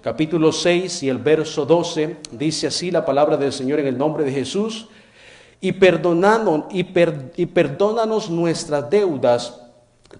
capítulo 6 y el verso 12, dice así la palabra del Señor en el nombre de Jesús: y perdónanos nuestras deudas,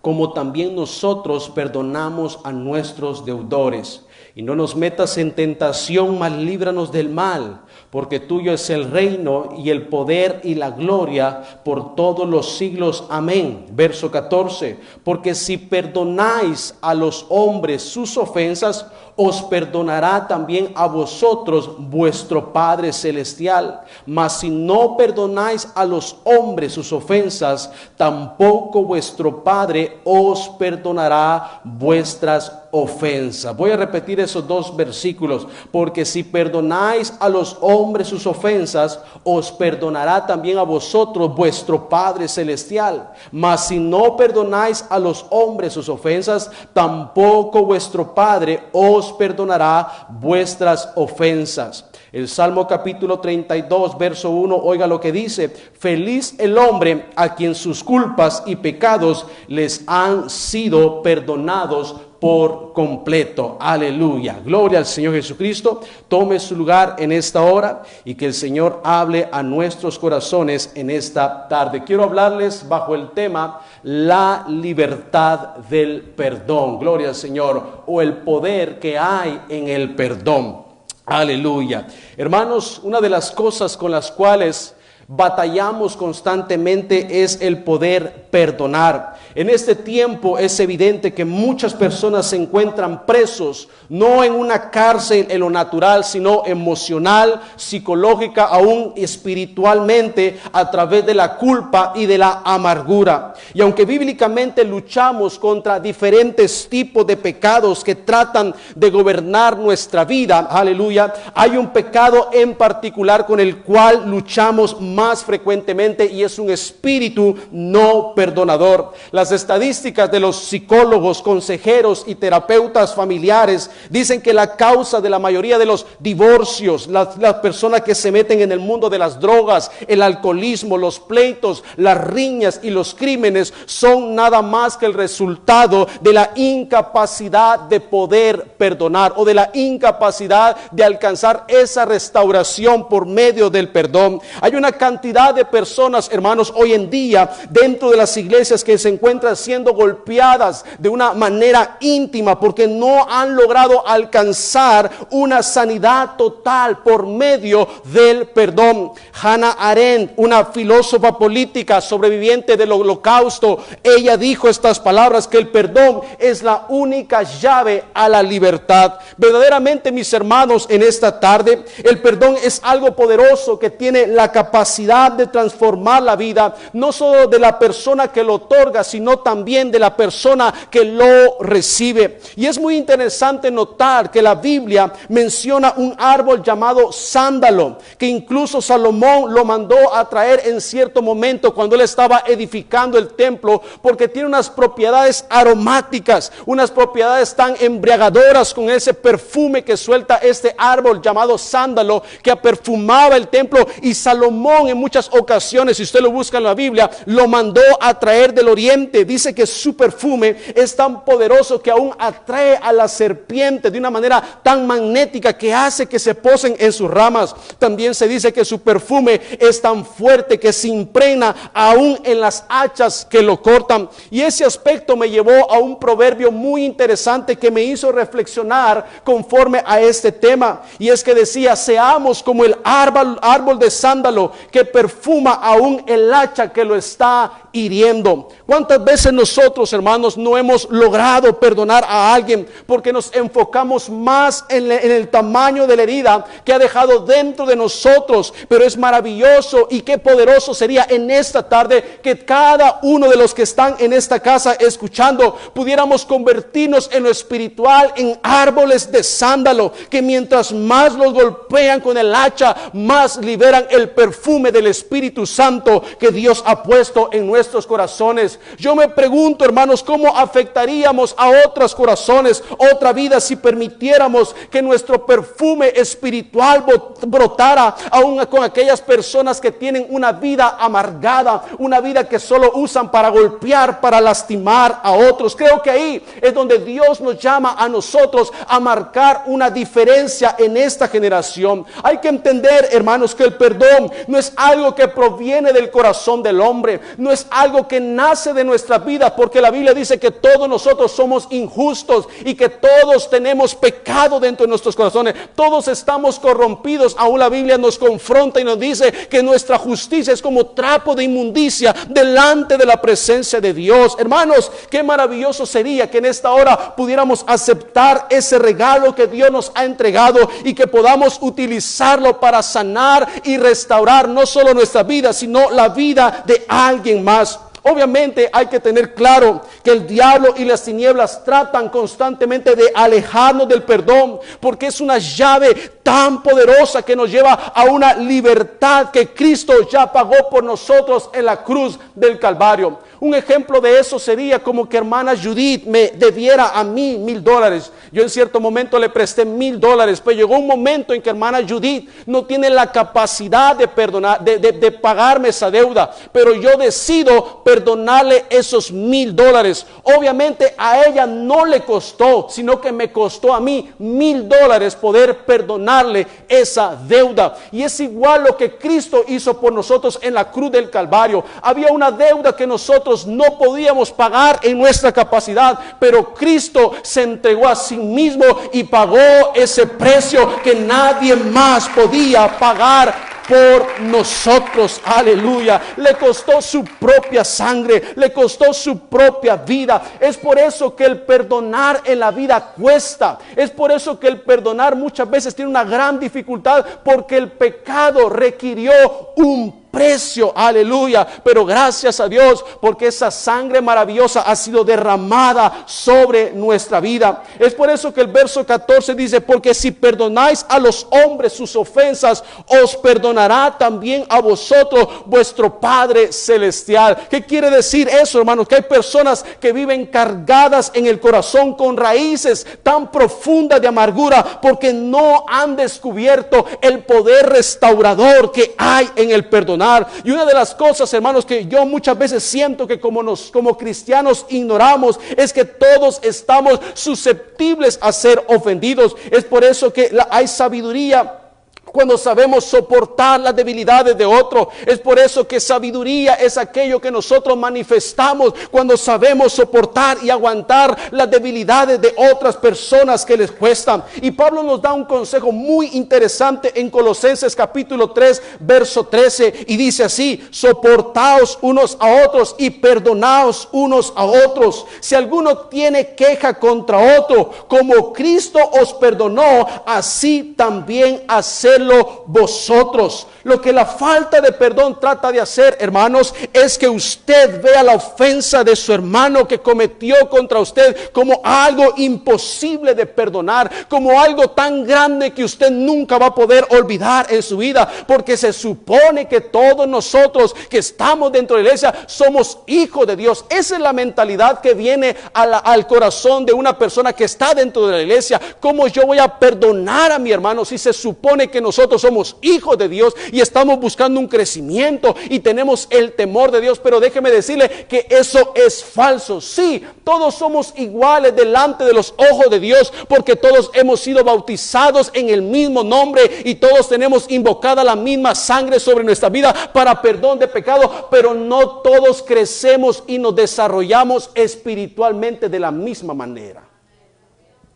como también nosotros perdonamos a nuestros deudores. Y no nos metas en tentación, mas líbranos del mal, porque tuyo es el reino y el poder y la gloria por todos los siglos. Amén. Verso 14, porque si perdonáis a los hombres sus ofensas, os perdonará también a vosotros vuestro Padre Celestial. Mas si no perdonáis a los hombres sus ofensas, tampoco vuestro Padre os perdonará vuestras ofensas. Voy a repetir esos dos versículos. Porque si perdonáis a los hombres sus ofensas, os perdonará también a vosotros vuestro Padre Celestial. Mas si no perdonáis a los hombres sus ofensas, tampoco vuestro Padre os perdonará vuestras ofensas. El Salmo capítulo 32, verso 1, oiga lo que dice: feliz el hombre a quien sus culpas y pecados les han sido perdonados por completo. Aleluya, gloria al Señor Jesucristo. Tome su lugar en esta hora y que el Señor hable a nuestros corazones en esta tarde. Quiero hablarles bajo el tema la libertad del perdón, gloria al Señor, o el poder que hay en el perdón. Aleluya. Hermanos, una de las cosas con las cuales batallamos constantemente es el poder perdonar. En este tiempo es evidente que muchas personas se encuentran presos, no en una cárcel en lo natural, sino emocional, psicológica, aún espiritualmente, a través de la culpa y de la amargura. Y aunque bíblicamente luchamos contra diferentes tipos de pecados que tratan de gobernar nuestra vida, aleluya, hay un pecado en particular con el cual luchamos más frecuentemente, y es un espíritu no perdonador. Las estadísticas de los psicólogos, consejeros y terapeutas familiares dicen que la causa de la mayoría de los divorcios, las personas que se meten en el mundo de las drogas, el alcoholismo, los pleitos, las riñas y los crímenes, son nada más que el resultado de la incapacidad de poder perdonar, o de la incapacidad de alcanzar esa restauración por medio del perdón. Hay una cantidad de personas, hermanos, hoy en día dentro de las iglesias que se encuentran siendo golpeadas de una manera íntima porque no han logrado alcanzar una sanidad total por medio del perdón. Hannah Arendt, una filósofa política sobreviviente del Holocausto, ella dijo estas palabras: que el perdón es la única llave a la libertad. Verdaderamente, mis hermanos, en esta tarde, el perdón es algo poderoso que tiene la capacidad de transformar la vida, no solo de la persona que lo otorga, sino también de la persona que lo recibe. Y es muy interesante notar que la Biblia menciona un árbol llamado sándalo, que incluso Salomón lo mandó a traer en cierto momento cuando él estaba edificando el templo, porque tiene unas propiedades aromáticas, unas propiedades tan embriagadoras con ese perfume que suelta este árbol llamado sándalo, que perfumaba el templo. Y Salomón en muchas ocasiones, si usted lo busca en la Biblia, lo mandó a traer del oriente. Dice que su perfume es tan poderoso que aún atrae a la serpiente de una manera tan magnética que hace que se posen en sus ramas. También se dice que su perfume es tan fuerte que se impregna aún en las hachas que lo cortan. Y ese aspecto me llevó a un proverbio muy interesante que me hizo reflexionar conforme a este tema, y es que decía: seamos como el árbol de sándalo que perfuma aún el hacha que lo está hiriendo. ¿Cuántas veces nosotros, hermanos, no hemos logrado perdonar a alguien porque nos enfocamos más en el tamaño de la herida que ha dejado dentro de nosotros? Pero es maravilloso y qué poderoso sería en esta tarde que cada uno de los que están en esta casa escuchando pudiéramos convertirnos en lo espiritual en árboles de sándalo, que mientras más los golpean con el hacha, más liberan el perfume del Espíritu Santo que Dios ha puesto en nuestra nuestros corazones. Yo me pregunto, hermanos, ¿cómo afectaríamos a otros corazones, otra vida, si permitiéramos que nuestro perfume espiritual brotara aún con aquellas personas que tienen una vida amargada, una vida que solo usan para golpear, para lastimar a otros? Creo que ahí es donde Dios nos llama a nosotros a marcar una diferencia en esta generación. Hay que entender, hermanos, que el perdón no es algo que proviene del corazón del hombre, no es algo que nace de nuestra vida, porque la Biblia dice que todos nosotros somos injustos y que todos tenemos pecado dentro de nuestros corazones, todos estamos corrompidos. Aún la Biblia nos confronta y nos dice que nuestra justicia es como trapo de inmundicia delante de la presencia de Dios. Hermanos, qué maravilloso sería que en esta hora pudiéramos aceptar ese regalo que Dios nos ha entregado y que podamos utilizarlo para sanar y restaurar no solo nuestra vida, sino la vida de alguien más. Obviamente hay que tener claro que el diablo y las tinieblas tratan constantemente de alejarnos del perdón, porque es una llave tan poderosa que nos lleva a una libertad que Cristo ya pagó por nosotros en la cruz del Calvario. Un ejemplo de eso sería como que hermana Judith me debiera a mí $1,000. Yo en cierto momento le presté $1,000, pero llegó un momento en que hermana Judith no tiene la capacidad de perdonar, de pagarme esa deuda, pero yo decido perdonarle esos $1,000. Obviamente a ella no le costó, sino que me costó a mí $1,000 poder perdonarle esa deuda. Y es igual lo que Cristo hizo por nosotros en la cruz del Calvario. Había una deuda que nosotros no podíamos pagar en nuestra capacidad, pero Cristo se entregó a sí mismo y pagó ese precio que nadie más podía pagar por nosotros. Aleluya. Le costó su propia sangre, le costó su propia vida. Es por eso que el perdonar en la vida cuesta. Es por eso que el perdonar muchas veces tiene una gran dificultad, porque el pecado requirió un precio, aleluya, pero gracias a Dios porque esa sangre maravillosa ha sido derramada sobre nuestra vida. Es por eso que el verso 14 dice: porque si perdonáis a los hombres sus ofensas, os perdonará también a vosotros vuestro Padre Celestial. ¿Qué quiere decir eso, hermanos? Que hay personas que viven cargadas en el corazón con raíces tan profundas de amargura, porque no han descubierto el poder restaurador que hay en el perdonar. Y una de las cosas, hermanos, que yo muchas veces siento que como cristianos ignoramos, es que todos estamos susceptibles a ser ofendidos. Es por eso que hay sabiduría cuando sabemos soportar las debilidades de otro. Es por eso que sabiduría es aquello que nosotros manifestamos cuando sabemos soportar y aguantar las debilidades de otras personas que les cuestan. Y Pablo nos da un consejo muy interesante en Colosenses capítulo 3 verso 13, y dice así: soportaos unos a otros y perdonaos unos a otros, si alguno tiene queja contra otro, como Cristo os perdonó, así también hacedlo vosotros. Lo que la falta de perdón trata de hacer, hermanos, es que usted vea la ofensa de su hermano que cometió contra usted como algo imposible de perdonar, como algo tan grande que usted nunca va a poder olvidar en su vida, porque se supone que todos nosotros que estamos dentro de la iglesia somos hijos de Dios. Esa es la mentalidad que viene al corazón de una persona que está dentro de la iglesia. ¿Cómo yo voy a perdonar a mi hermano si se supone que nosotros somos hijos de Dios y estamos buscando un crecimiento y tenemos el temor de Dios? Pero déjeme decirle que eso es falso. Sí, todos somos iguales delante de los ojos de Dios, porque todos hemos sido bautizados en el mismo nombre y todos tenemos invocada la misma sangre sobre nuestra vida para perdón de pecado, pero no todos crecemos y nos desarrollamos espiritualmente de la misma manera.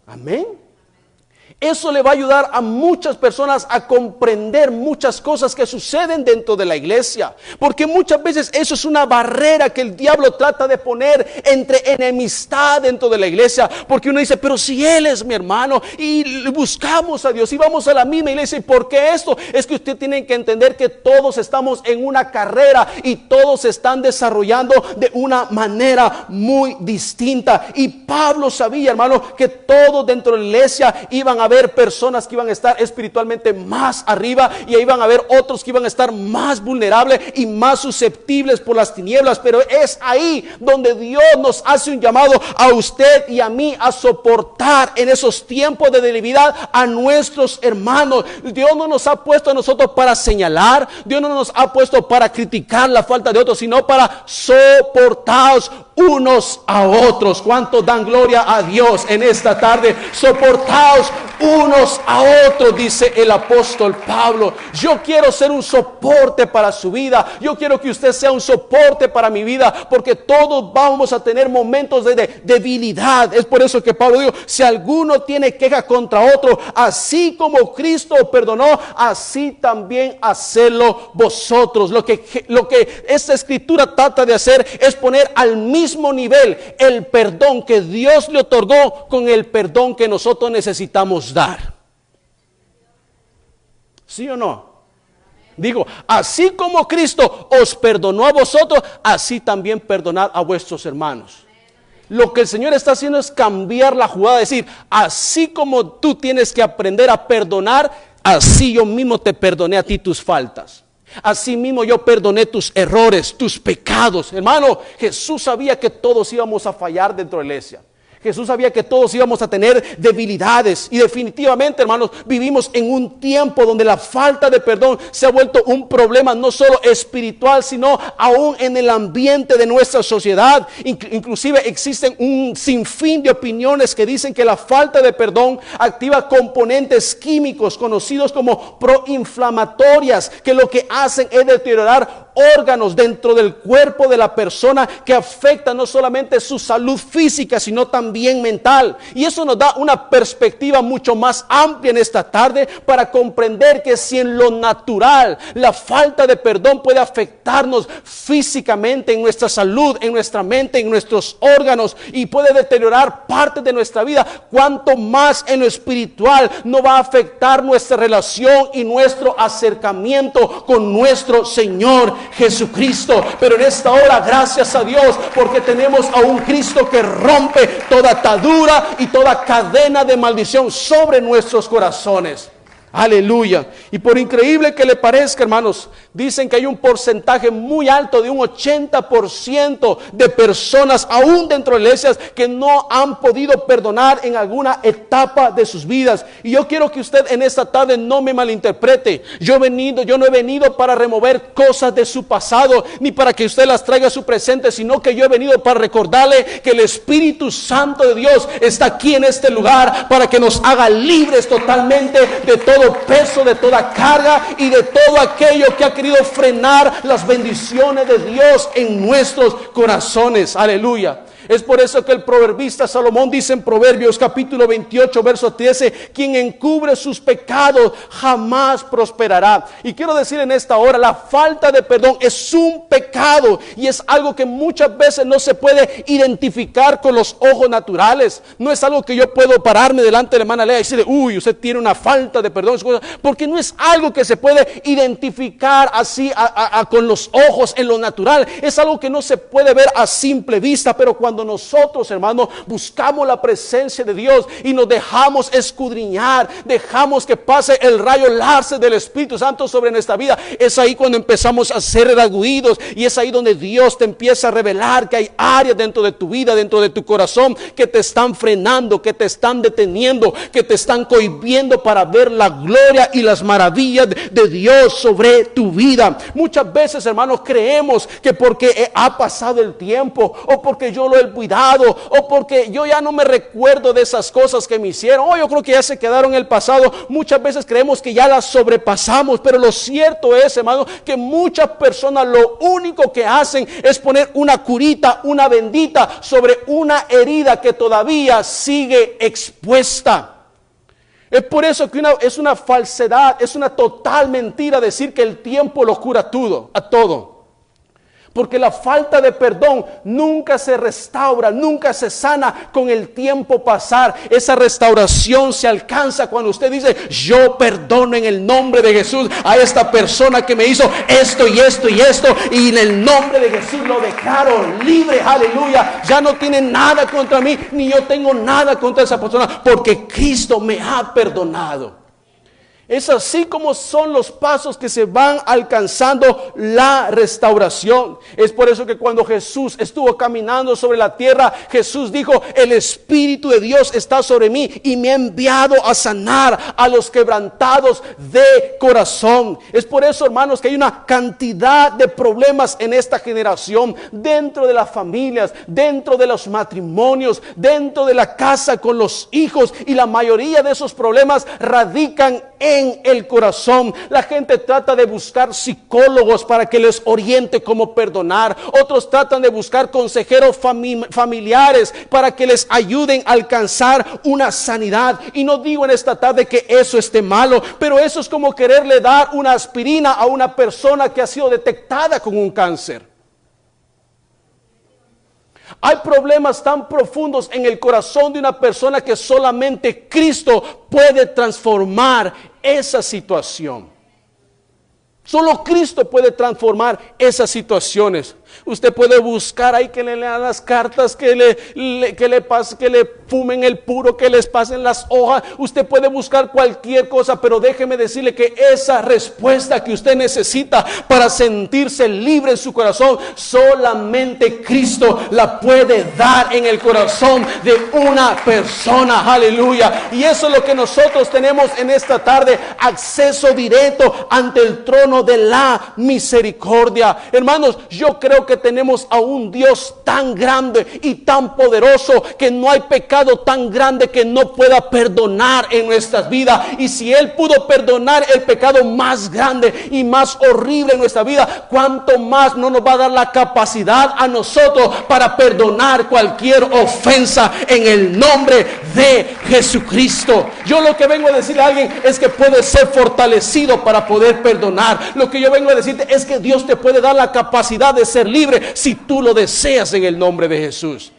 Amén. Eso le va a ayudar a muchas personas a comprender muchas cosas que suceden dentro de la iglesia, porque muchas veces eso es una barrera que el diablo trata de poner entre enemistad dentro de la iglesia, porque uno dice: pero si él es mi hermano y buscamos a Dios y vamos a la misma iglesia, ¿y por qué esto? Es que usted tiene que entender que todos estamos en una carrera y todos se están desarrollando de una manera muy distinta. Y Pablo sabía, hermano, que todos dentro de la iglesia iban a haber personas que iban a estar espiritualmente más arriba y ahí iban a haber otros que iban a estar más vulnerables y más susceptibles por las tinieblas. Pero es ahí donde Dios nos hace un llamado a usted y a mí a soportar en esos tiempos de debilidad a nuestros hermanos. Dios no nos ha puesto a nosotros para señalar, Dios no nos ha puesto para criticar la falta de otros, sino para soportaros unos a otros. ¿Cuántos dan gloria a Dios en esta tarde? Soportaos unos a otros, dice el apóstol Pablo. Yo quiero ser un soporte para su vida. Yo quiero que usted sea un soporte para mi vida, porque todos vamos a tener momentos de debilidad. Es por eso que Pablo dijo, si alguno tiene queja contra otro, así como Cristo perdonó, así también hacedlo vosotros. Lo que esta escritura trata de hacer es poner al mismo nivel el perdón que Dios le otorgó con el perdón que nosotros necesitamos dar. ¿Sí o no? Digo, así como Cristo os perdonó a vosotros, así también perdonad a vuestros hermanos. Lo que el Señor está haciendo es cambiar la jugada, decir, así como tú tienes que aprender a perdonar, así yo mismo te perdoné a ti tus faltas. Así mismo yo perdoné tus errores, tus pecados. Hermano, Jesús sabía que todos íbamos a fallar dentro de la iglesia. Jesús sabía que todos íbamos a tener debilidades y definitivamente, hermanos, vivimos en un tiempo donde la falta de perdón se ha vuelto un problema no solo espiritual, sino aún en el ambiente de nuestra sociedad. Inclusive existen un sinfín de opiniones que dicen que la falta de perdón activa componentes químicos conocidos como proinflamatorias, que lo que hacen es deteriorar órganos dentro del cuerpo de la persona, que afecta no solamente su salud física, sino también mental. Y eso nos da una perspectiva mucho más amplia en esta tarde para comprender que si en lo natural la falta de perdón puede afectarnos físicamente en nuestra salud, en nuestra mente, en nuestros órganos, y puede deteriorar partes de nuestra vida, cuanto más en lo espiritual no va a afectar nuestra relación y nuestro acercamiento con nuestro Señor Jesucristo. Pero en esta hora, gracias a Dios, porque tenemos a un Cristo que rompe toda atadura y toda cadena de maldición sobre nuestros corazones. Aleluya. Y por increíble que le parezca, hermanos, dicen que hay un porcentaje muy alto de un 80% de personas aún dentro de iglesias que no han podido perdonar en alguna etapa de sus vidas. Y yo quiero que usted en esta tarde no me malinterprete. Yo no he venido para remover cosas de su pasado, ni para que usted las traiga a su presente, sino que yo he venido para recordarle que el Espíritu Santo de Dios está aquí en este lugar para que nos haga libres totalmente de todo peso, de toda carga y de todo aquello que ha querido frenar las bendiciones de Dios en nuestros corazones. Aleluya. Es por eso que el proverbista Salomón dice en Proverbios capítulo 28 verso 13, quien encubre sus pecados jamás prosperará. Y quiero decir en esta hora, la falta de perdón es un pecado y es algo que muchas veces no se puede identificar con los ojos naturales. No es algo que yo puedo pararme delante de la hermana Lea y decirle, uy, usted tiene una falta de perdón, porque no es algo que se puede identificar así con los ojos en lo natural. Es algo que no se puede ver a simple vista, pero cuando nosotros, hermanos, buscamos la presencia de Dios y nos dejamos escudriñar, dejamos que pase el rayo láser del Espíritu Santo sobre nuestra vida, es ahí cuando empezamos a ser redarguidos y es ahí donde Dios te empieza a revelar que hay áreas dentro de tu vida, dentro de tu corazón, que te están frenando, que te están deteniendo, que te están cohibiendo para ver la gloria y las maravillas de Dios sobre tu vida. Muchas veces, hermanos, creemos que porque ha pasado el tiempo o porque yo lo he cuidado o porque yo ya no me recuerdo de esas cosas que me hicieron, o yo creo que ya se quedaron en el pasado. Muchas veces creemos que ya las sobrepasamos, pero lo cierto es, hermano, que muchas personas lo único que hacen es poner una curita, una bendita sobre una herida que todavía sigue expuesta. Es por eso que es una falsedad, es una total mentira decir que el tiempo lo cura todo. Porque la falta de perdón nunca se restaura, nunca se sana con el tiempo pasar. Esa restauración se alcanza cuando usted dice: yo perdono en el nombre de Jesús a esta persona que me hizo esto y esto y esto, y en el nombre de Jesús lo declaro libre, aleluya. Ya no tiene nada contra mí, ni yo tengo nada contra esa persona, porque Cristo me ha perdonado. Es así como son los pasos que se van alcanzando la restauración. Es por eso que cuando Jesús estuvo caminando sobre la tierra, Jesús dijo: el Espíritu de Dios está sobre mí y me ha enviado a sanar a los quebrantados de corazón. Es por eso, hermanos, que hay una cantidad de problemas en esta generación, dentro de las familias, dentro de los matrimonios, dentro de la casa con los hijos, y la mayoría de esos problemas radican en el corazón. La gente trata de buscar psicólogos para que les oriente cómo perdonar. Otros tratan de buscar consejeros familiares para que les ayuden a alcanzar una sanidad. Y no digo en esta tarde que eso esté malo, pero eso es como quererle dar una aspirina a una persona que ha sido detectada con un cáncer. Hay problemas tan profundos en el corazón de una persona que solamente Cristo puede transformar esa situación. Solo Cristo puede transformar esas situaciones. Usted puede buscar ahí que le lean las cartas, que le fumen el puro, que les pasen las hojas. Usted puede buscar cualquier cosa, pero déjeme decirle que esa respuesta que usted necesita para sentirse libre en su corazón, solamente Cristo la puede dar en el corazón de una persona. Aleluya. Y eso es lo que nosotros tenemos en esta tarde: acceso directo ante el trono de la misericordia. Hermanos, yo creo que tenemos a un Dios tan grande y tan poderoso que no hay pecado tan grande que no pueda perdonar en nuestras vidas. Y si Él pudo perdonar el pecado más grande y más horrible en nuestra vida, ¿cuánto más no nos va a dar la capacidad a nosotros para perdonar cualquier ofensa en el nombre de Jesucristo? Yo lo que vengo a decirle a alguien es que puedes ser fortalecido para poder perdonar. Lo que yo vengo a decirte es que Dios te puede dar la capacidad de ser libre si tú lo deseas en el nombre de Jesús.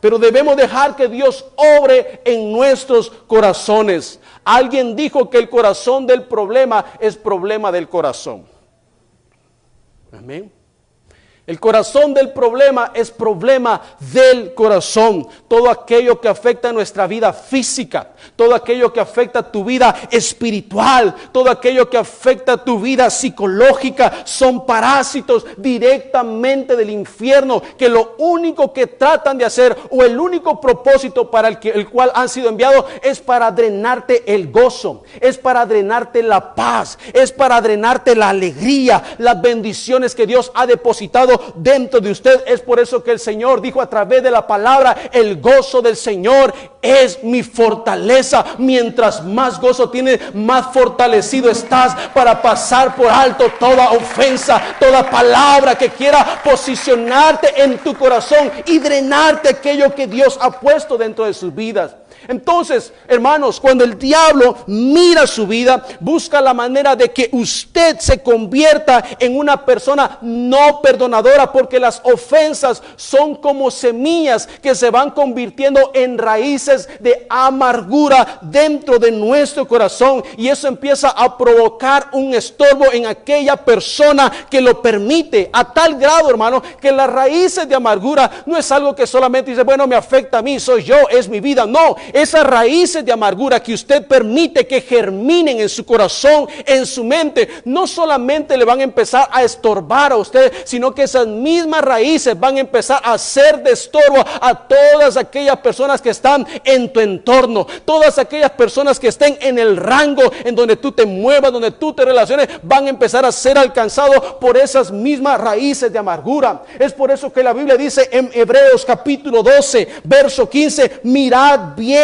Pero debemos dejar que Dios obre en nuestros corazones. Alguien dijo que el corazón del problema es problema del corazón. Amén. El corazón del problema es problema del corazón. Todo aquello que afecta nuestra vida física, todo aquello que afecta tu vida espiritual, todo aquello que afecta tu vida psicológica, son parásitos directamente del infierno, que lo único que tratan de hacer, o el único propósito para el cual han sido enviados, es para drenarte el gozo, es para drenarte la paz, es para drenarte la alegría, las bendiciones que Dios ha depositado dentro de usted. Es por eso que el Señor dijo a través de la palabra: el gozo del Señor es mi fortaleza. Mientras más gozo tienes, más fortalecido estás para pasar por alto toda ofensa, toda palabra que quiera posicionarte en tu corazón y drenarte aquello que Dios ha puesto dentro de sus vidas. Entonces, hermanos, cuando el diablo mira su vida, busca la manera de que usted se convierta en una persona no perdonadora, porque las ofensas son como semillas que se van convirtiendo en raíces de amargura dentro de nuestro corazón, y eso empieza a provocar un estorbo en aquella persona que lo permite, a tal grado, hermano, que las raíces de amargura no es algo que solamente dice: bueno, me afecta a mí, soy yo, es mi vida. No, esas raíces de amargura que usted permite que germinen en su corazón, en su mente, no solamente le van a empezar a estorbar a usted, sino que esas mismas raíces van a empezar a hacer de estorbo a todas aquellas personas que están en tu entorno, todas aquellas personas que estén en el rango en donde tú te muevas, donde tú te relaciones, van a empezar a ser alcanzados por esas mismas raíces de amargura. Es por eso que la Biblia dice en Hebreos capítulo 12, verso 15: mirad bien,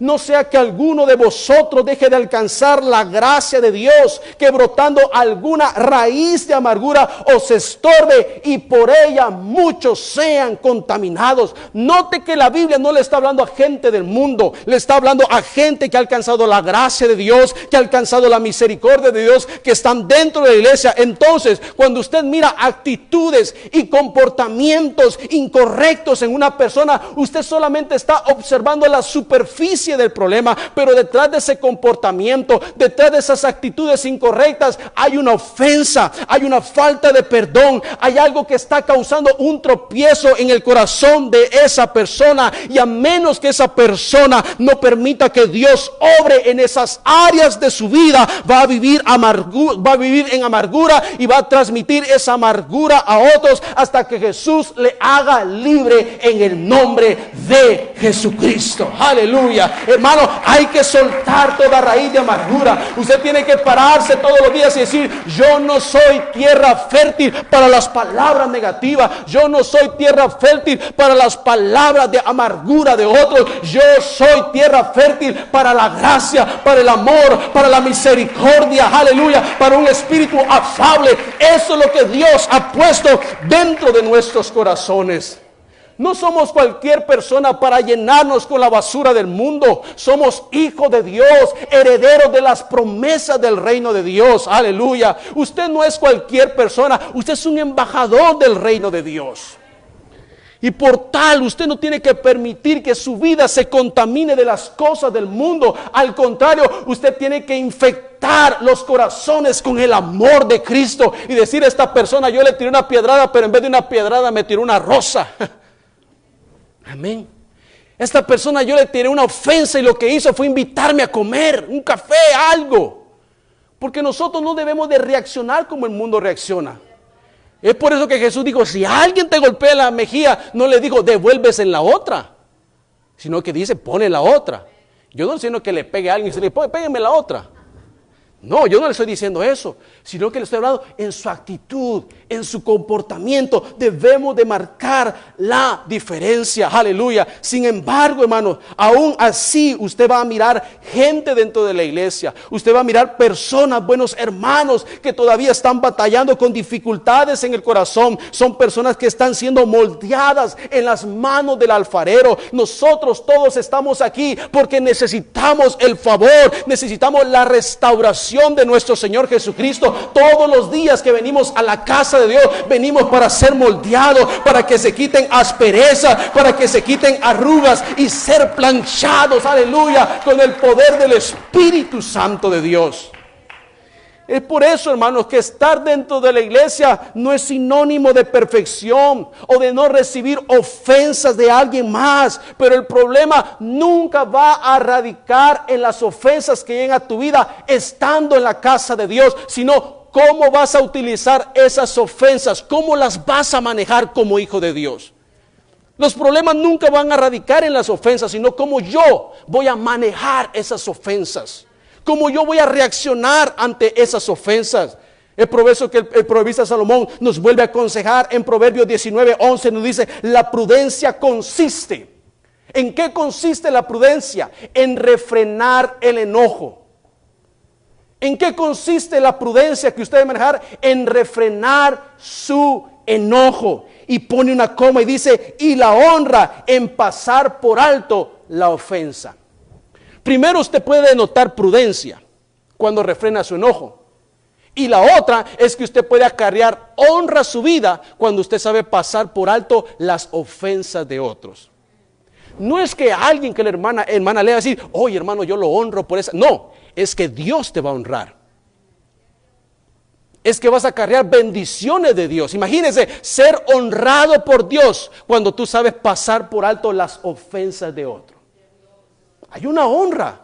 No sea que alguno de vosotros deje de alcanzar la gracia de Dios, que brotando alguna raíz de amargura os estorbe y por ella muchos sean contaminados. Note que la Biblia no le está hablando a gente del mundo, le está hablando a gente que ha alcanzado la gracia de Dios, que ha alcanzado la misericordia de Dios, que están dentro de la iglesia. Entonces, cuando usted mira actitudes y comportamientos incorrectos en una persona, usted solamente está observando la superficie del problema, pero detrás de ese comportamiento, detrás de esas actitudes incorrectas, hay una ofensa, hay una falta de perdón, hay algo que está causando un tropiezo en el corazón de esa persona. Y a menos que esa persona no permita que Dios obre en esas áreas de su vida, va a vivir en amargura y va a transmitir esa amargura a otros hasta que Jesús le haga libre en el nombre de Jesucristo. Aleluya. Hermano, hay que soltar toda raíz de amargura. Usted tiene que pararse todos los días y decir: yo no soy tierra fértil para las palabras negativas. Yo no soy tierra fértil para las palabras de amargura de otros. Yo soy tierra fértil para la gracia, para el amor, para la misericordia. Aleluya. Para un espíritu afable. Eso es lo que Dios ha puesto dentro de nuestros corazones. No somos cualquier persona para llenarnos con la basura del mundo. Somos hijos de Dios, herederos de las promesas del reino de Dios. Aleluya. Usted no es cualquier persona. Usted es un embajador del reino de Dios. Y por tal, usted no tiene que permitir que su vida se contamine de las cosas del mundo. Al contrario, usted tiene que infectar los corazones con el amor de Cristo y decir: a esta persona yo le tiré una piedrada, pero en vez de una piedrada me tiró una rosa. Amén. Esta persona yo le tiré una ofensa y lo que hizo fue invitarme a comer un café, algo. Porque nosotros no debemos de reaccionar como el mundo reacciona. Es por eso que Jesús dijo: si alguien te golpea la mejilla, no le digo devuelves en la otra, sino que dice pone la otra. Yo no estoy diciendo que le pegue a alguien y se le dice pégueme la otra. No, yo no le estoy diciendo eso, sino que le estoy hablando en su actitud, en su comportamiento. Debemos de marcar la diferencia. Aleluya. Sin embargo, hermanos, aún así usted va a mirar gente dentro de la iglesia. Usted va a mirar personas, buenos hermanos, que todavía están batallando con dificultades en el corazón. Son personas que están siendo moldeadas en las manos del alfarero. Nosotros todos estamos aquí porque necesitamos el favor, necesitamos la restauración de nuestro Señor Jesucristo. Todos los días que venimos a la casa de Dios, venimos para ser moldeados, para que se quiten asperezas, para que se quiten arrugas y ser planchados, aleluya, con el poder del Espíritu Santo de Dios. Es por eso, hermanos, que estar dentro de la iglesia no es sinónimo de perfección o de no recibir ofensas de alguien más. Pero el problema nunca va a radicar en las ofensas que lleguen a tu vida estando en la casa de Dios, sino cómo vas a utilizar esas ofensas, cómo las vas a manejar como hijo de Dios. Los problemas nunca van a radicar en las ofensas, sino cómo yo voy a manejar esas ofensas. ¿Cómo yo voy a reaccionar ante esas ofensas? Es por eso que el proverbista Salomón nos vuelve a aconsejar en Proverbios 19:11, nos dice: la prudencia consiste. ¿En qué consiste la prudencia? En refrenar el enojo. ¿En qué consiste la prudencia que usted debe manejar? En refrenar su enojo. Y pone una coma y dice: y la honra en pasar por alto la ofensa. Primero, usted puede denotar prudencia cuando refrena su enojo. Y la otra es que usted puede acarrear honra a su vida cuando usted sabe pasar por alto las ofensas de otros. No es que alguien que la hermana le va a decir: oye, hermano, yo lo honro por esa. No, es que Dios te va a honrar. Es que vas a acarrear bendiciones de Dios. Imagínense ser honrado por Dios cuando tú sabes pasar por alto las ofensas de otros. Hay una honra,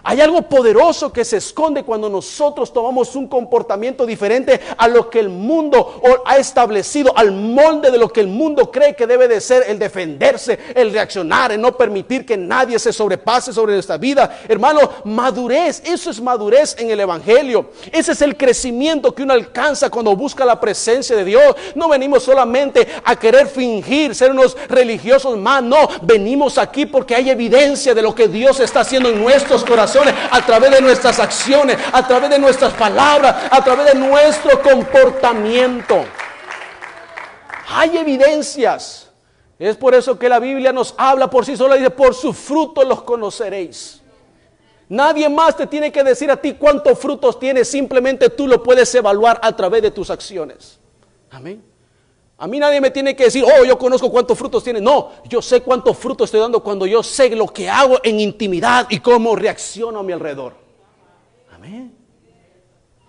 Hay algo poderoso que se esconde cuando nosotros tomamos un comportamiento diferente a lo que el mundo ha establecido, al molde de lo que el mundo cree que debe de ser, el defenderse, el reaccionar, el no permitir que nadie se sobrepase sobre nuestra vida. Hermano, madurez, eso es madurez en el evangelio. Ese es el crecimiento que uno alcanza cuando busca la presencia de Dios. No venimos solamente a querer fingir ser unos religiosos más, no, venimos aquí porque hay evidencia de lo que Dios está haciendo en nuestros corazones, a través de nuestras acciones, a través de nuestras palabras, a través de nuestro comportamiento. Hay evidencias. Es por eso que la Biblia nos habla por sí sola, dice, por sus frutos los conoceréis. Nadie más te tiene que decir a ti cuántos frutos tienes, simplemente tú lo puedes evaluar a través de tus acciones. Amén. A mí nadie me tiene que decir, oh, yo conozco cuántos frutos tiene. No, yo sé cuántos frutos estoy dando cuando yo sé lo que hago en intimidad y cómo reacciono a mi alrededor. Amén.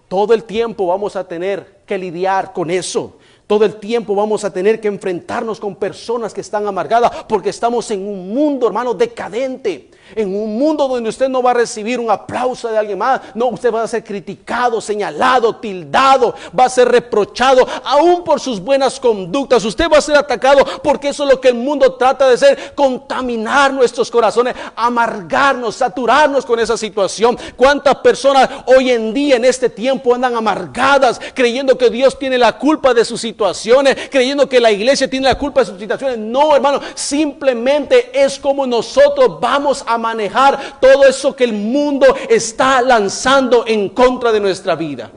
Todo el tiempo vamos a tener que lidiar con eso. Todo el tiempo vamos a tener que enfrentarnos con personas que están amargadas porque estamos en un mundo, hermano, decadente. En un mundo donde usted no va a recibir un aplauso de alguien más. No, usted va a ser criticado, señalado, tildado, va a ser reprochado, aún por sus buenas conductas. Usted va a ser atacado porque eso es lo que el mundo trata de hacer, contaminar nuestros corazones, amargarnos, saturarnos con esa situación. ¿Cuántas personas hoy en día en este tiempo andan amargadas, creyendo que Dios tiene la culpa de sus situaciones, creyendo que la iglesia tiene la culpa de sus situaciones? No, hermano, simplemente es como nosotros vamos a manejar todo eso que el mundo está lanzando en contra de nuestra vida.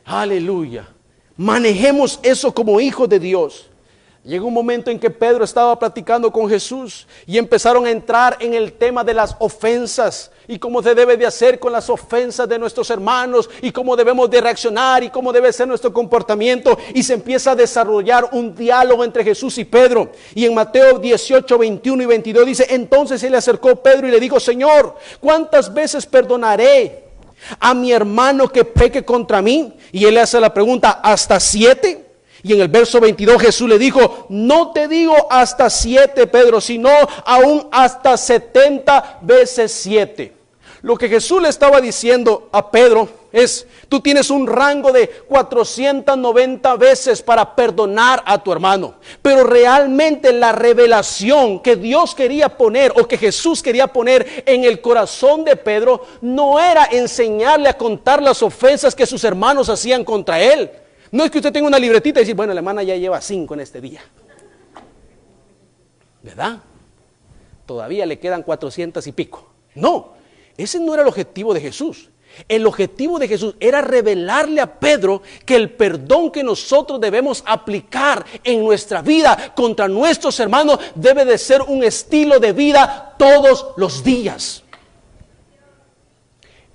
Aleluya. Manejemos eso como hijos de Dios. Llegó un momento en que Pedro estaba platicando con Jesús y empezaron a entrar en el tema de las ofensas y cómo se debe de hacer con las ofensas de nuestros hermanos y cómo debemos de reaccionar y cómo debe ser nuestro comportamiento, y se empieza a desarrollar un diálogo entre Jesús y Pedro. Y en Mateo 18, 21 y 22 dice, entonces se le acercó Pedro y le dijo, Señor, ¿cuántas veces perdonaré a mi hermano que peque contra mí? Y él le hace la pregunta, ¿hasta 7? Y en el verso 22 Jesús le dijo, no te digo hasta 7, Pedro, sino aún hasta 70 veces 7. Lo que Jesús le estaba diciendo a Pedro es, tú tienes un rango de 490 veces para perdonar a tu hermano. Pero realmente la revelación que Dios quería poner, o que Jesús quería poner en el corazón de Pedro, no era enseñarle a contar las ofensas que sus hermanos hacían contra él. No es que usted tenga una libretita y decir, bueno, la hermana ya lleva 5 en este día, ¿verdad? Todavía le quedan 400 y pico. No, ese no era el objetivo de Jesús. El objetivo de Jesús era revelarle a Pedro que el perdón que nosotros debemos aplicar en nuestra vida contra nuestros hermanos debe de ser un estilo de vida todos los días.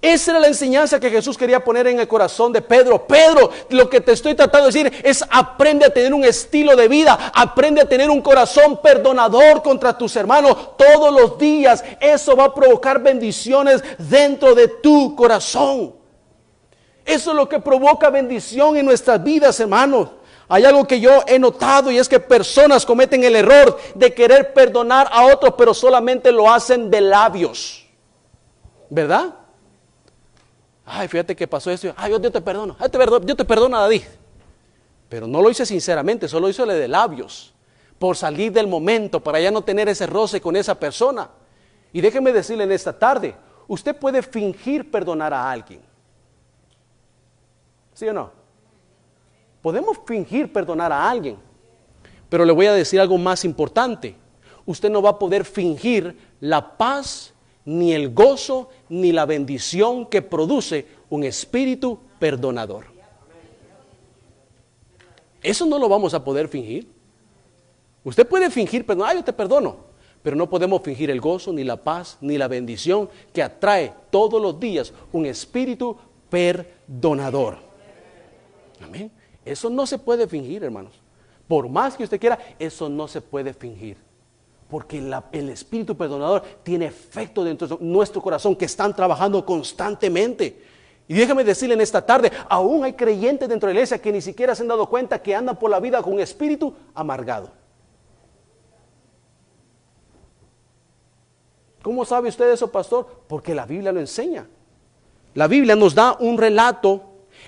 Esa era la enseñanza que Jesús quería poner en el corazón de Pedro. Pedro, lo que te estoy tratando de decir es, aprende a tener un estilo de vida, aprende a tener un corazón perdonador contra tus hermanos todos los días. Eso va a provocar bendiciones dentro de tu corazón. Eso es lo que provoca bendición en nuestras vidas, hermanos. Hay algo que yo he notado, y es que personas cometen el error de querer perdonar a otros, pero solamente lo hacen de labios, ¿verdad? Ay, fíjate que pasó esto. Ay, yo te perdono. Ay, yo te perdono a David. Pero no lo hice sinceramente, solo hice de labios, por salir del momento, para ya no tener ese roce con esa persona. Y déjeme decirle en esta tarde, usted puede fingir perdonar a alguien. ¿Sí o no? Podemos fingir perdonar a alguien. Pero le voy a decir algo más importante. Usted no va a poder fingir la paz, ni el gozo, ni la bendición que produce un espíritu perdonador. Eso no lo vamos a poder fingir. Usted puede fingir perdonar, yo te perdono, pero no podemos fingir el gozo, ni la paz, ni la bendición que atrae todos los días un espíritu perdonador. Amén. Eso no se puede fingir, hermanos. Por más que usted quiera, eso no se puede fingir. Porque el espíritu perdonador tiene efecto dentro de nuestro corazón que están trabajando constantemente. Y déjame decirle en esta tarde, aún hay creyentes dentro de la iglesia que ni siquiera se han dado cuenta que andan por la vida con un espíritu amargado. ¿Cómo sabe usted eso, pastor? Porque la Biblia lo enseña. La Biblia nos da un relato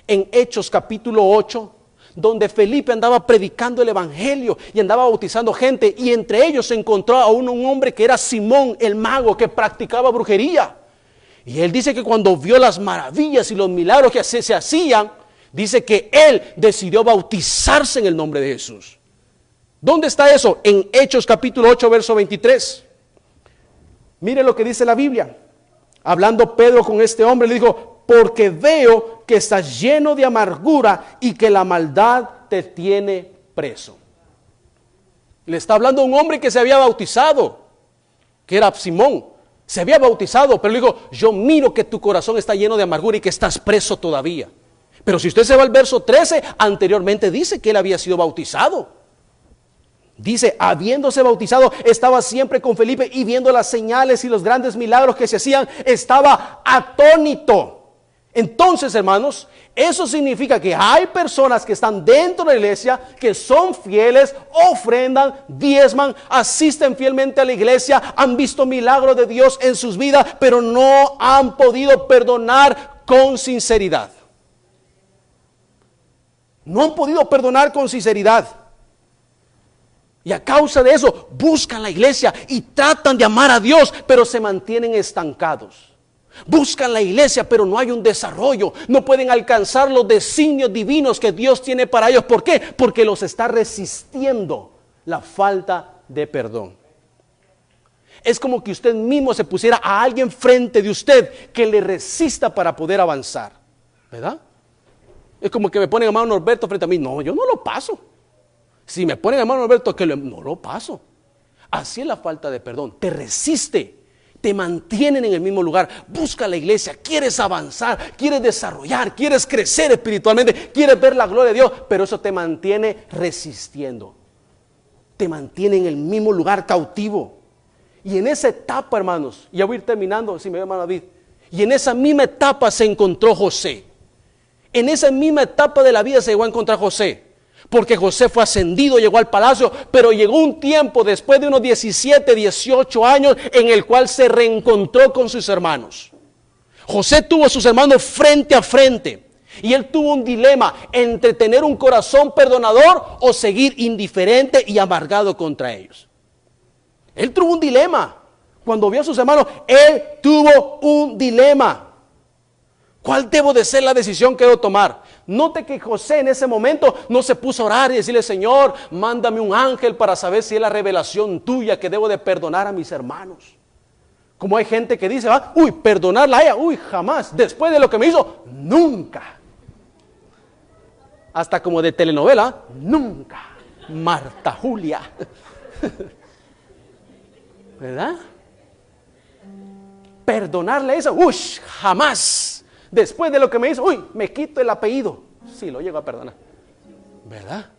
en Hechos capítulo 8, donde Felipe andaba predicando el evangelio y andaba bautizando gente, y entre ellos se encontró a un hombre que era Simón el mago, que practicaba brujería. Y él dice que cuando vio las maravillas y los milagros que se hacían, dice que él decidió bautizarse en el nombre de Jesús. ¿Dónde está eso? En Hechos capítulo 8, verso 23. Mire lo que dice la Biblia. Hablando Pedro con este hombre, le dijo: porque veo que estás lleno de amargura y que la maldad te tiene preso. Le está hablando a un hombre que se había bautizado, que era Simón. Se había bautizado, pero le dijo: yo miro que tu corazón está lleno de amargura y que estás preso todavía. Pero si usted se va al verso 13, anteriormente dice que él había sido bautizado. Dice, habiéndose bautizado, estaba siempre con Felipe y viendo las señales y los grandes milagros que se hacían, estaba atónito. Entonces, hermanos, eso significa que hay personas que están dentro de la iglesia, que son fieles, ofrendan, diezman, asisten fielmente a la iglesia, han visto milagros de Dios en sus vidas, pero no han podido perdonar con sinceridad. No han podido perdonar con sinceridad. Y a causa de eso, buscan la iglesia y tratan de amar a Dios, pero se mantienen estancados. Buscan la iglesia, pero no hay un desarrollo. No pueden alcanzar los designios divinos que Dios tiene para ellos. ¿Por qué? Porque los está resistiendo la falta de perdón. Es como que usted mismo se pusiera a alguien frente de usted que le resista para poder avanzar, ¿verdad? Es como que me ponen a hermano Norberto frente a mí. No, yo no lo paso. Si me ponen a hermano Norberto, no lo paso. Así es la falta de perdón. Te resiste, te mantienen en el mismo lugar. Busca la iglesia, quieres avanzar, quieres desarrollar, quieres crecer espiritualmente, quieres ver la gloria de Dios, pero eso te mantiene resistiendo. Te mantiene en el mismo lugar cautivo. Y en esa etapa, hermanos, ya voy a ir terminando, si me ve hermano David, y en esa misma etapa se encontró José. En esa misma etapa de la vida se llegó a encontrar José. Porque José fue ascendido, llegó al palacio, pero llegó un tiempo después de unos 17, 18 años en el cual se reencontró con sus hermanos. José tuvo a sus hermanos frente a frente y él tuvo un dilema entre tener un corazón perdonador o seguir indiferente y amargado contra ellos. Él tuvo un dilema. Cuando vio a sus hermanos, él tuvo un dilema. ¿Cuál debo de ser la decisión que debo tomar? Note que José en ese momento no se puso a orar y decirle: Señor, mándame un ángel para saber si es la revelación tuya que debo de perdonar a mis hermanos. Como hay gente que dice: uy, perdonarla a ella, uy, jamás. Después de lo que me hizo, nunca. Hasta como de telenovela, nunca. Marta Julia. ¿Verdad? Perdonarle eso, uy, jamás. Después de lo que me hizo, uy, me quito el apellido. Sí, lo llego a perdonar. ¿Verdad?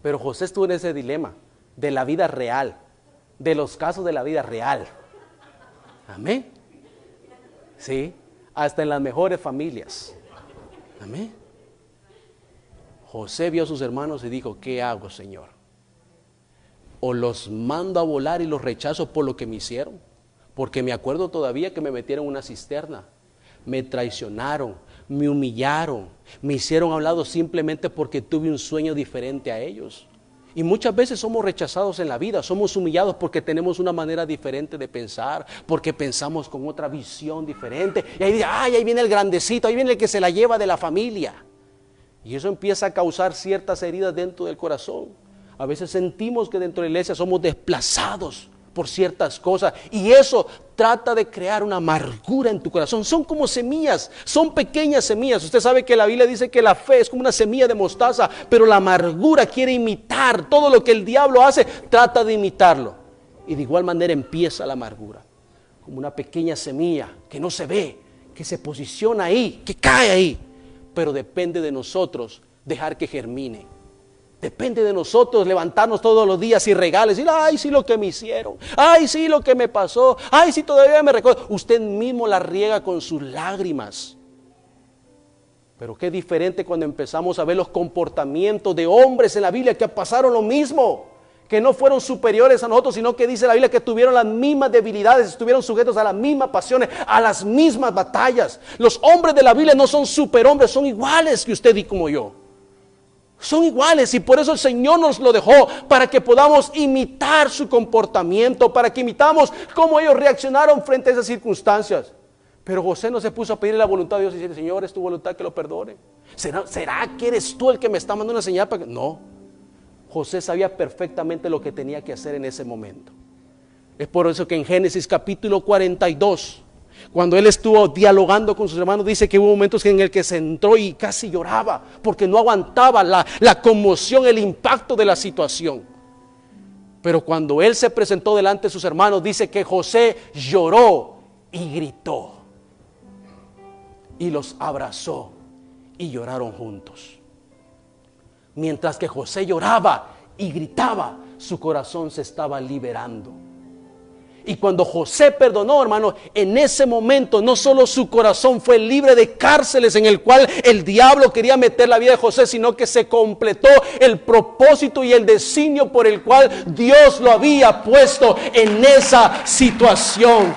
Pero José estuvo en ese dilema de la vida real, de los casos de la vida real. Amén. Sí, hasta en las mejores familias. Amén. José vio a sus hermanos y dijo: ¿qué hago, Señor? O los mando a volar y los rechazo por lo que me hicieron. Porque me acuerdo todavía que me metieron en una cisterna, me traicionaron, me humillaron, me hicieron a un lado simplemente porque tuve un sueño diferente a ellos. Y muchas veces somos rechazados en la vida, somos humillados porque tenemos una manera diferente de pensar, porque pensamos con otra visión diferente. Y ahí dice: ay, ahí viene el grandecito, ahí viene el que se la lleva de la familia. Y eso empieza a causar ciertas heridas dentro del corazón. A veces sentimos que dentro de la iglesia somos desplazados por ciertas cosas, y eso trata de crear una amargura en tu corazón. Son como semillas, son pequeñas semillas. Usted sabe que la Biblia dice que la fe es como una semilla de mostaza, pero la amargura quiere imitar todo lo que el diablo hace, trata de imitarlo, y de igual manera empieza la amargura, como una pequeña semilla que no se ve, que se posiciona ahí, que cae ahí, pero depende de nosotros dejar que germine. Depende de nosotros levantarnos todos los días y regalar, decir: ay, sí, lo que me hicieron, ay, sí, lo que me pasó, ay, sí, todavía me recuerdo. Usted mismo la riega con sus lágrimas. Pero qué diferente cuando empezamos a ver los comportamientos de hombres en la Biblia que pasaron lo mismo, que no fueron superiores a nosotros, sino que dice la Biblia que tuvieron las mismas debilidades, estuvieron sujetos a las mismas pasiones, a las mismas batallas. Los hombres de la Biblia no son superhombres, son iguales que usted y como yo. Son iguales, y por eso el Señor nos lo dejó, para que podamos imitar su comportamiento, para que imitamos cómo ellos reaccionaron frente a esas circunstancias. Pero José no se puso a pedir la voluntad de Dios y decir: Señor, es tu voluntad que lo perdone. ¿Será que eres tú el que me está mandando una señal para que? No. José sabía perfectamente lo que tenía que hacer en ese momento. Es por eso que en Génesis capítulo 42, cuando él estuvo dialogando con sus hermanos, dice que hubo momentos en el que se entró y casi lloraba, porque no aguantaba la conmoción, el impacto de la situación. Pero cuando él se presentó delante de sus hermanos, dice que José lloró y gritó, y los abrazó y lloraron juntos. Mientras que José lloraba y gritaba, su corazón se estaba liberando. Y cuando José perdonó, hermano, en ese momento no solo su corazón fue libre de cárceles en el cual el diablo quería meter la vida de José, sino que se completó el propósito y el designio por el cual Dios lo había puesto en esa situación.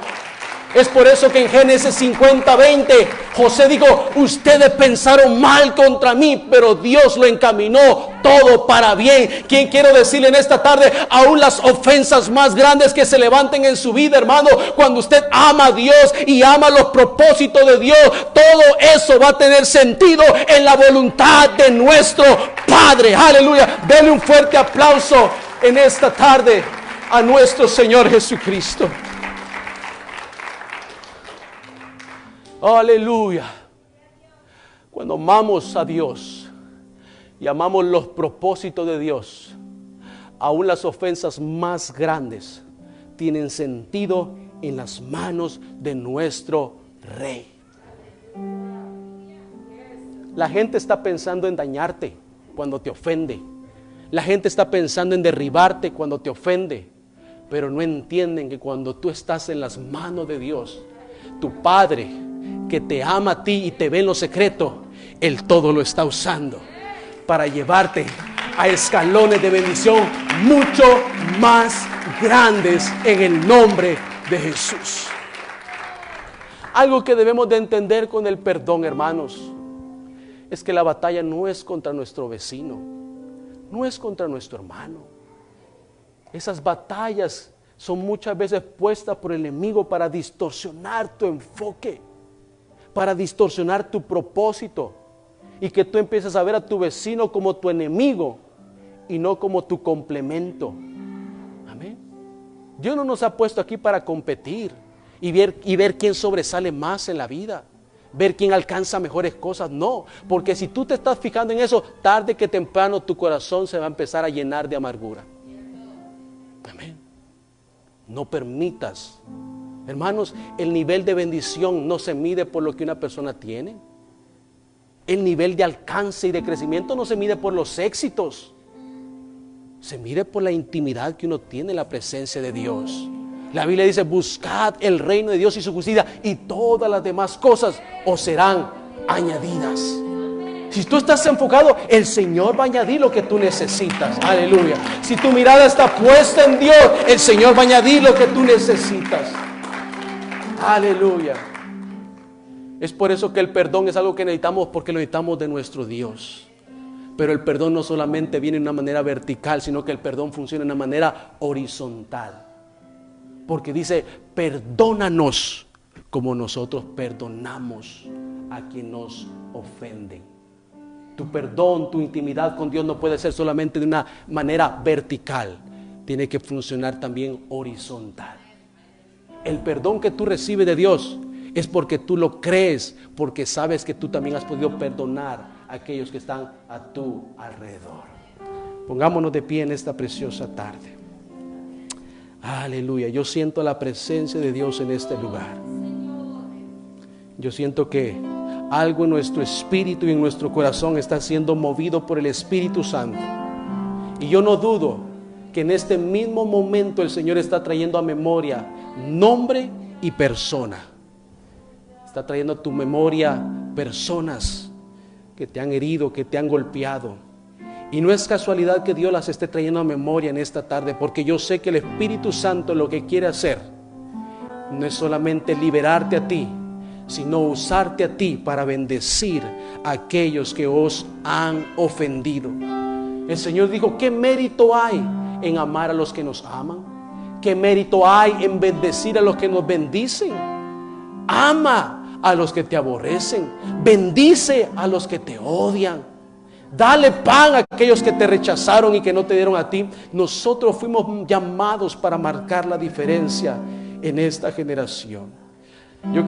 Es por eso que en Génesis 50:20 José dijo: ustedes pensaron mal contra mí, pero Dios lo encaminó todo para bien. ¿Quién quiero decirle en esta tarde? Aún las ofensas más grandes que se levanten en su vida, hermano, cuando usted ama a Dios y ama los propósitos de Dios, todo eso va a tener sentido en la voluntad de nuestro Padre. Aleluya. Denle un fuerte aplauso en esta tarde a nuestro Señor Jesucristo. Aleluya. Cuando amamos a Dios y amamos los propósitos de Dios, aún las ofensas más grandes tienen sentido en las manos de nuestro Rey. La gente está pensando en dañarte cuando te ofende. La gente está pensando en derribarte cuando te ofende. Pero no entienden que cuando tú estás en las manos de Dios, tu Padre, que te ama a ti y te ve en lo secreto, Él todo lo está usando para llevarte a escalones de bendición mucho más grandes en el nombre de Jesús. Algo que debemos de entender con el perdón, hermanos, es que la batalla no es contra nuestro vecino, no es contra nuestro hermano. Esas batallas son muchas veces puestas por el enemigo para distorsionar tu enfoque, para distorsionar tu propósito, y que tú empieces a ver a tu vecino como tu enemigo y no como tu complemento. Amén. Dios no nos ha puesto aquí para competir y ver quién sobresale más en la vida, ver quién alcanza mejores cosas. No, porque si tú te estás fijando en eso, tarde que temprano tu corazón se va a empezar a llenar de amargura. Amén. No permitas. Hermanos, el nivel de bendición no se mide por lo que una persona tiene. El nivel de alcance y de crecimiento no se mide por los éxitos. Se mide por la intimidad que uno tiene en la presencia de Dios. La Biblia dice: buscad el reino de Dios y su justicia, y todas las demás cosas os serán añadidas. Si tú estás enfocado, el Señor va a añadir lo que tú necesitas. Aleluya. Si tu mirada está puesta en Dios, el Señor va a añadir lo que tú necesitas. Aleluya. Es por eso que el perdón es algo que necesitamos, porque lo necesitamos de nuestro Dios. Pero el perdón no solamente viene de una manera vertical, sino que el perdón funciona de una manera horizontal. Porque dice: perdónanos como nosotros perdonamos a quien nos ofenden. Tu perdón, tu intimidad con Dios no puede ser solamente de una manera vertical. Tiene que funcionar también horizontal. El perdón que tú recibes de Dios es porque tú lo crees, porque sabes que tú también has podido perdonar a aquellos que están a tu alrededor. Pongámonos de pie en esta preciosa tarde. Aleluya. Yo siento la presencia de Dios en este lugar. Yo siento que algo en nuestro espíritu y en nuestro corazón está siendo movido por el Espíritu Santo. Y yo no dudo que en este mismo momento el Señor está trayendo a memoria nombre y persona. Está trayendo a tu memoria personas que te han herido, que te han golpeado. Y no es casualidad que Dios las esté trayendo a memoria en esta tarde, porque yo sé que el Espíritu Santo lo que quiere hacer no es solamente liberarte a ti, sino usarte a ti para bendecir a aquellos que os han ofendido. El Señor dijo: ¿qué mérito hay en amar a los que nos aman? ¿Qué mérito hay en bendecir a los que nos bendicen? Ama a los que te aborrecen, bendice a los que te odian, dale pan a aquellos que te rechazaron y que no te dieron a ti. Nosotros fuimos llamados para marcar la diferencia en esta generación.